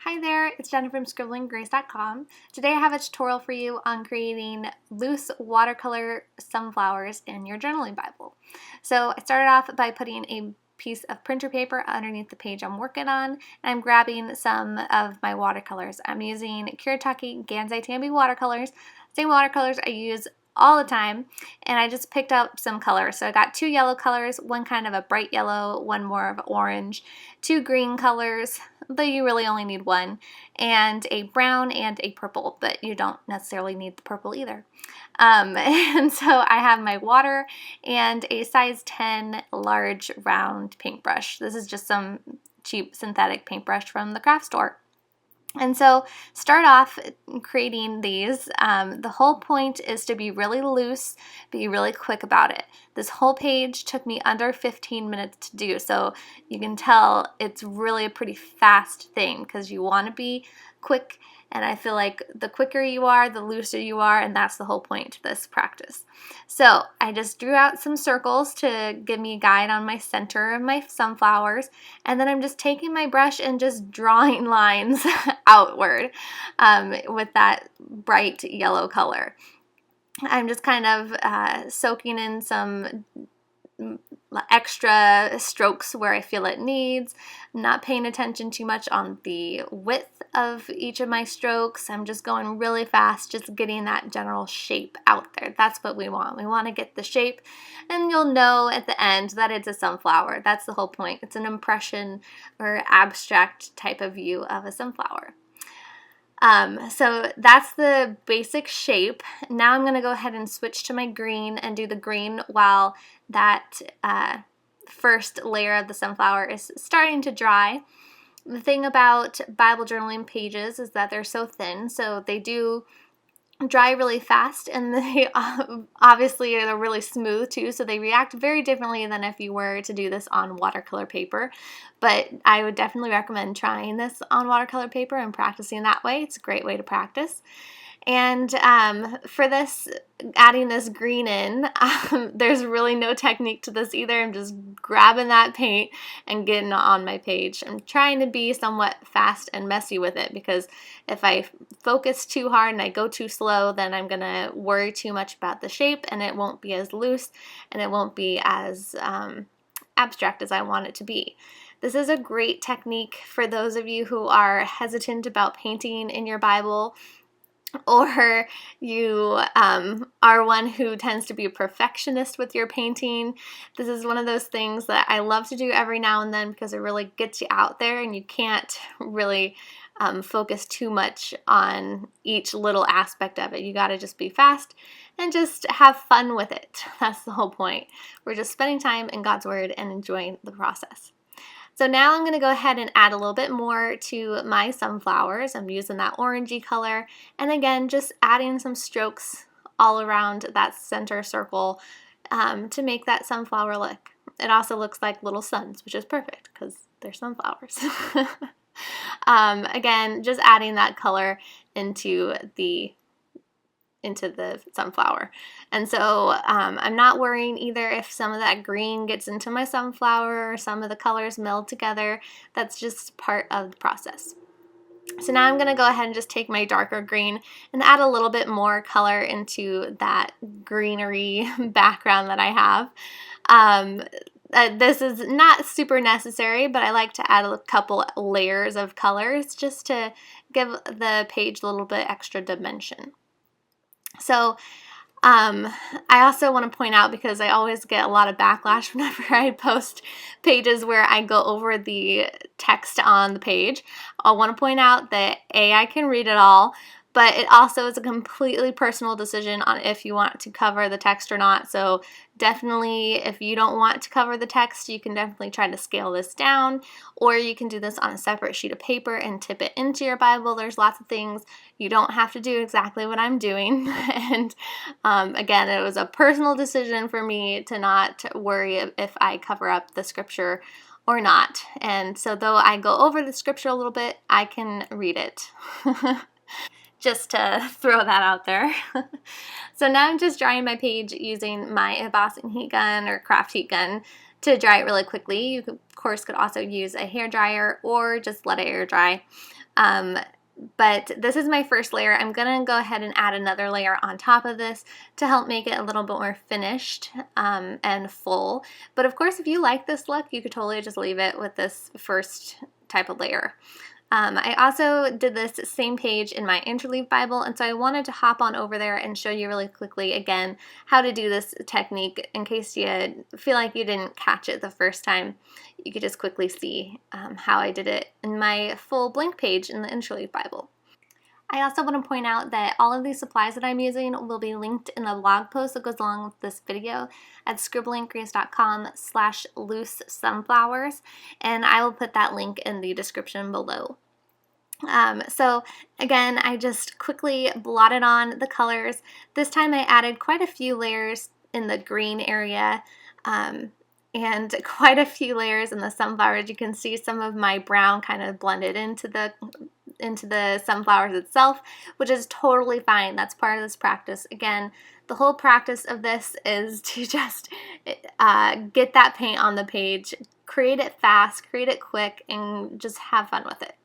Hi there, it's Jenna from scribblinggrace.com. Today I have a tutorial for you on creating loose watercolor sunflowers in your journaling Bible. So I started off by putting a piece of printer paper underneath the page I'm working on, and I'm grabbing some of my watercolors. I'm using Kuretake Gansai Tambi watercolors, same watercolors I use all the time, and I just picked up some colors. So I got two yellow colors, one kind of a bright yellow, one more of orange, two green colors, though you really only need one, and a brown and a purple, but you don't necessarily need the purple either. And so I have my water and a size 10 large round paintbrush. This is just some cheap synthetic paintbrush from the craft store. And so start off creating these. The whole point is to be really loose, be really quick about it. This whole page took me under 15 minutes to do, so you can tell it's really a pretty fast thing because you want to be quick, and I feel like the quicker you are, the looser you are, and that's the whole point to this practice. So I just drew out some circles to give me a guide on my center of my sunflowers, and then I'm just taking my brush and just drawing lines outward with that bright yellow color. I'm just kind of soaking in some extra strokes where I feel it needs. I'm not paying attention too much on the width of each of my strokes. I'm just going really fast, just getting that general shape out there. That's what we want. We want to get the shape, and you'll know at the end that it's a sunflower. That's the whole point. It's an impression or abstract type of view of a sunflower. So that's the basic shape. Now I'm going to go ahead and switch to my green and do the green while that first layer of the sunflower is starting to dry. The thing about Bible journaling pages is that they're so thin, so they do dry really fast, and they obviously are really smooth too, so they react very differently than if you were to do this on watercolor paper. But I would definitely recommend trying this on watercolor paper and practicing that way. It's a great way to practice. And for this, adding this green in, there's really no technique to this either. I'm just grabbing that paint and getting it on my page. I'm trying to be somewhat fast and messy with it, because if I focus too hard and I go too slow, then I'm going to worry too much about the shape, and it won't be as loose and it won't be as abstract as I want it to be. This is a great technique for those of you who are hesitant about painting in your Bible, or you are one who tends to be a perfectionist with your painting. This is one of those things that I love to do every now and then because it really gets you out there, and you can't really focus too much on each little aspect of it. You got to just be fast and just have fun with it. That's the whole point. We're just spending time in God's Word and enjoying the process. So now I'm going to go ahead and add a little bit more to my sunflowers. I'm using that orangey color, and again, just adding some strokes all around that center circle to make that sunflower look. It also looks like little suns, which is perfect because they're sunflowers. Again, just adding that color into the sunflower. And so I'm not worrying either if some of that green gets into my sunflower or some of the colors meld together. That's just part of the process. So now I'm going to go ahead and just take my darker green and add a little bit more color into that greenery background that I have. This is not super necessary, but I like to add a couple layers of colors just to give the page a little bit extra dimension. So I also want to point out, because I always get a lot of backlash whenever I post pages where I go over the text on the page, I want to point out that I can read it all, but it also is a completely personal decision on if you want to cover the text or not. So definitely, if you don't want to cover the text, you can definitely try to scale this down, or you can do this on a separate sheet of paper and tip it into your Bible. There's lots of things. You don't have to do exactly what I'm doing. And again, it was a personal decision for me to not worry if I cover up the scripture or not. And so though I go over the scripture a little bit, I can read it. Just to throw that out there. So now I'm just drying my page using my embossing heat gun or craft heat gun to dry it really quickly. You, of course, could also use a hair dryer or just let it air dry. But this is my first layer. I'm gonna go ahead and add another layer on top of this to help make it a little bit more finished and full. But of course, if you like this look, you could totally just leave it with this first type of layer. I also did this same page in my interleave Bible, and so I wanted to hop on over there and show you really quickly again how to do this technique in case you feel like you didn't catch it the first time. You could just quickly see how I did it in my full blank page in the interleave Bible. I also want to point out that all of these supplies that I'm using will be linked in the blog post that goes along with this video at scribblinggrace.com/loose sunflowers, and I will put that link in the description below. So again, I just quickly blotted on the colors. This time I added quite a few layers in the green area, and quite a few layers in the sunflowers. You can see some of my brown kind of blended into the sunflowers itself, which is totally fine. That's part of this practice. Again, the whole practice of this is to just get that paint on the page, create it fast, create it quick, and just have fun with it.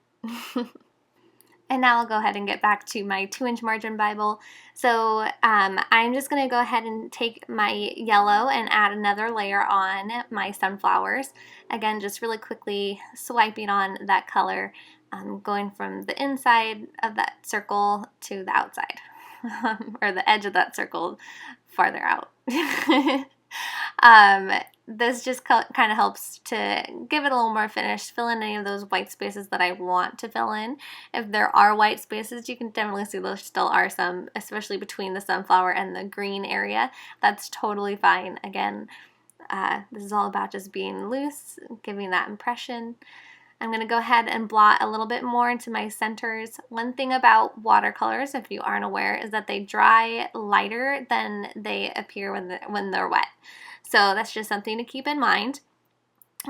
And now I'll go ahead and get back to my 2-inch margin Bible. So I'm just going to go ahead and take my yellow and add another layer on my sunflowers. Again, just really quickly swiping on that color, going from the inside of that circle to the outside, or the edge of that circle farther out. This just kind of helps to give it a little more finish, fill in any of those white spaces that I want to fill in. If there are white spaces, you can definitely see there still are some, especially between the sunflower and the green area. That's totally fine. Again, this is all about just being loose, giving that impression. I'm going to go ahead and blot a little bit more into my centers. One thing about watercolors, if you aren't aware, is that they dry lighter than they appear when they're wet. So that's just something to keep in mind.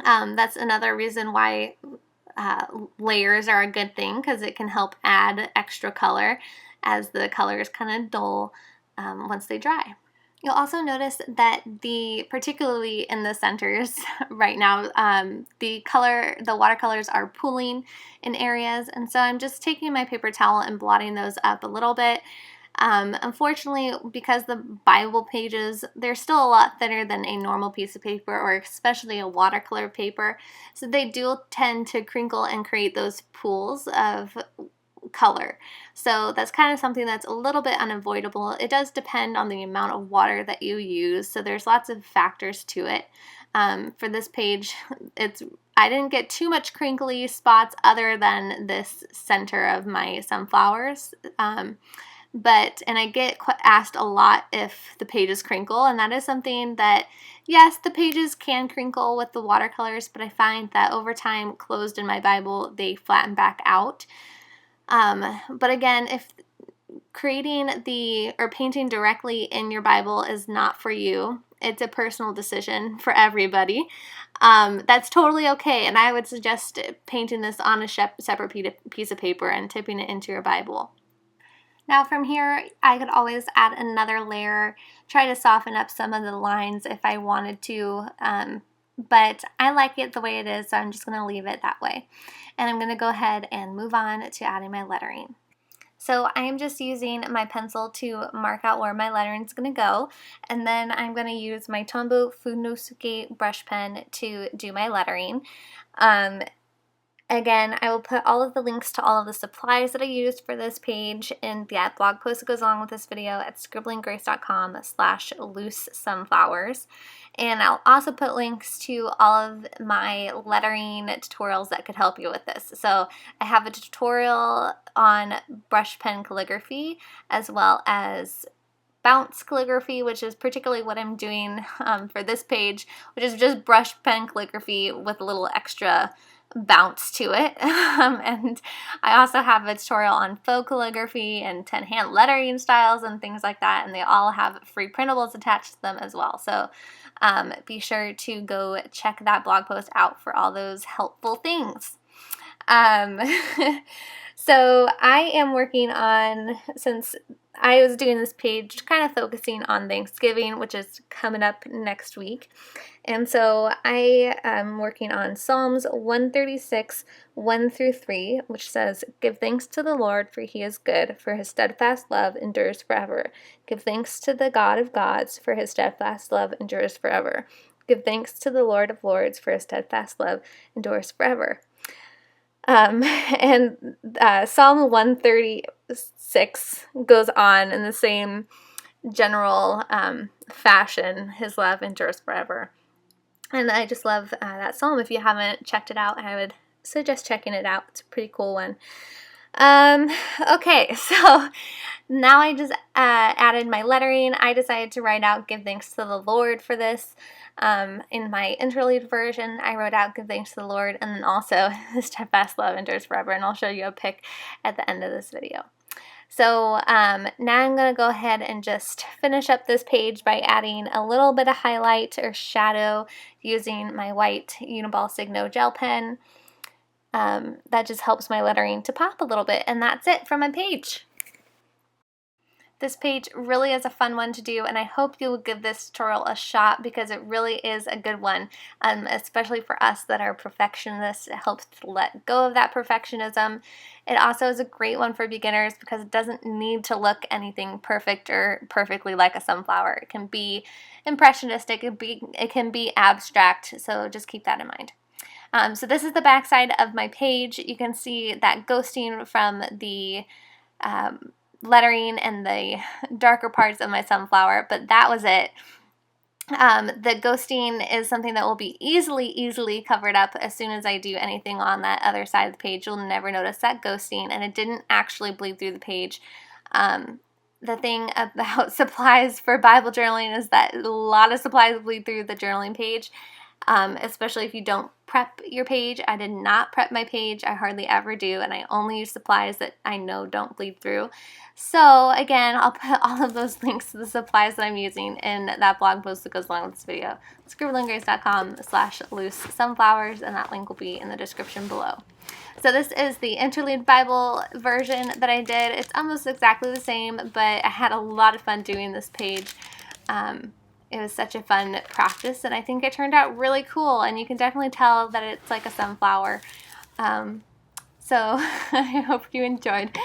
That's another reason why layers are a good thing, because it can help add extra color as the colors kind of dull once they dry. You'll also notice that particularly in the centers right now, the watercolors are pooling in areas, and so I'm just taking my paper towel and blotting those up a little bit. Unfortunately, because the Bible pages, they're still a lot thinner than a normal piece of paper, or especially a watercolor paper, so they do tend to crinkle and create those pools of color. So that's kind of something that's a little bit unavoidable. It does depend on the amount of water that you use, so there's lots of factors to it. For this page, I didn't get too much crinkly spots other than this center of my sunflowers. And I get asked a lot if the pages crinkle, and that is something that, yes, the pages can crinkle with the watercolors, but I find that over time, closed in my Bible, they flatten back out. But again, if creating or painting directly in your Bible is not for you, it's a personal decision for everybody. That's totally okay, and I would suggest painting this on a separate piece of paper and tipping it into your Bible. Now from here, I could always add another layer, try to soften up some of the lines if I wanted to, but I like it the way it is, so I'm just going to leave it that way. And I'm going to go ahead and move on to adding my lettering. So I am just using my pencil to mark out where my lettering is going to go, and then I'm going to use my Tombow Funosuke brush pen to do my lettering. Again, I will put all of the links to all of the supplies that I used for this page in the blog post that goes along with this video at scribblinggrace.com/loose sunflowers. And I'll also put links to all of my lettering tutorials that could help you with this. So I have a tutorial on brush pen calligraphy, as well as bounce calligraphy, which is particularly what I'm doing for this page, which is just brush pen calligraphy with a little extra bounce to it. And I also have a tutorial on faux calligraphy and 10 hand lettering styles and things like that, and they all have free printables attached to them as well. So be sure to go check that blog post out for all those helpful things. So I am working on, since I was doing this page kind of focusing on Thanksgiving, which is coming up next week. And so I am working on Psalms 136, 1 through 3, which says, "Give thanks to the Lord, for he is good, for his steadfast love endures forever. Give thanks to the God of gods, for his steadfast love endures forever. Give thanks to the Lord of lords, for his steadfast love endures forever." And Psalm 136 goes on in the same general fashion. His love endures forever. And I just love that psalm. If you haven't checked it out, I would suggest checking it out. It's a pretty cool one. Okay, so now I just added my lettering. I decided to write out "Give thanks to the Lord" for this. In my interlude version, I wrote out "Give thanks to the Lord," and then also "His steadfast love endures forever," and I'll show you a pic at the end of this video. So now I'm going to go ahead and just finish up this page by adding a little bit of highlight or shadow using my white Uniball Signo gel pen. That just helps my lettering to pop a little bit, and that's it for my page. This page really is a fun one to do, and I hope you will give this tutorial a shot because it really is a good one, especially for us that are perfectionists. It helps to let go of that perfectionism. It also is a great one for beginners because it doesn't need to look anything perfect or perfectly like a sunflower. It can be impressionistic, it can be abstract, so just keep that in mind. So this is the back side of my page. You can see that ghosting from the lettering and the darker parts of my sunflower, but that was it. The ghosting is something that will be easily covered up as soon as I do anything on that other side of the page. You'll never notice that ghosting, and it didn't actually bleed through the page. The thing about supplies for Bible journaling is that a lot of supplies bleed through the journaling page. Especially if you don't prep your page. I did not prep my page. I hardly ever do, and I only use supplies that I know don't bleed through. So again, I'll put all of those links to the supplies that I'm using in that blog post that goes along with this video. scribblinggrace.com/loose sunflowers, and that link will be in the description below. So this is the interlude Bible version that I did. It's almost exactly the same, but I had a lot of fun doing this page. It was such a fun practice, and I think it turned out really cool, and you can definitely tell that it's like a sunflower. So I hope you enjoyed.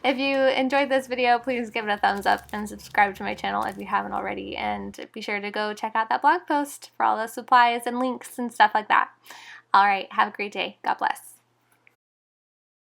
If you enjoyed this video, please give it a thumbs up and subscribe to my channel if you haven't already, and be sure to go check out that blog post for all the supplies and links and stuff like that. All right, have a great day. God bless.